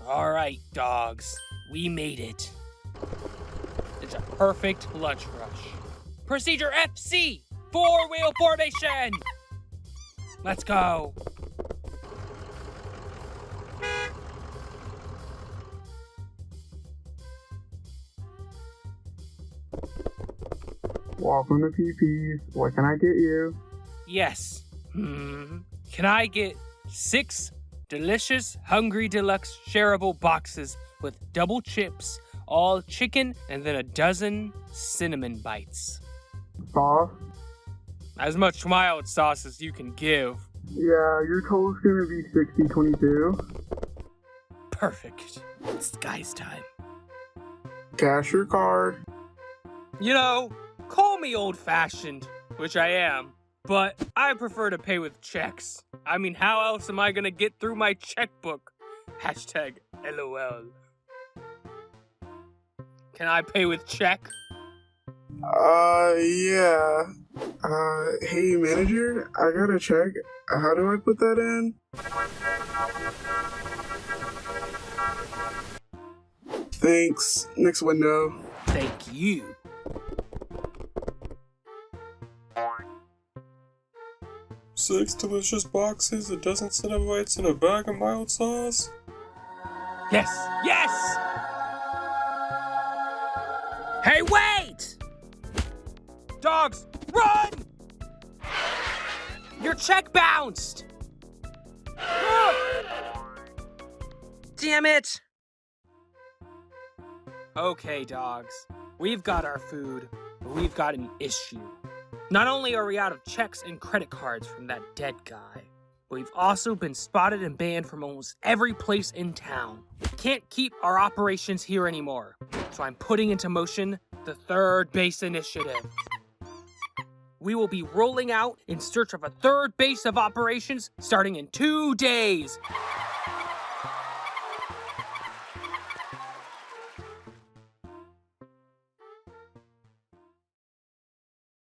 All right, dogs. We made it. It's a perfect lunch rush. Procedure FC! Four-wheel formation! Let's go. Welcome to PP's. What can I get you? Yes. Can I get 6 delicious Hungry Deluxe shareable boxes with double chips, all chicken, and then a dozen cinnamon bites? Sauce? As much mild sauce as you can give. Yeah, your total's gonna be $60.22. Perfect. It's guys' time. Cash your card. You know, call me old-fashioned, which I am, but I prefer to pay with checks. I mean, how else am I gonna get through my checkbook? Hashtag LOL. Can I pay with check? Yeah. Hey, manager, I gotta check. How do I put that in? Thanks. Next window. Thank you. Six delicious boxes, a dozen cinnamon bites, and a bag of mild sauce? Yes! Yes! Hey, wait! Dogs, run! Your check bounced! Damn it! Okay, dogs. We've got our food, but we've got an issue. Not only are we out of checks and credit cards from that dead guy, but we've also been spotted and banned from almost every place in town. Can't keep our operations here anymore, so I'm putting into motion the Third Base Initiative. We will be rolling out in search of a third base of operations starting in 2 days.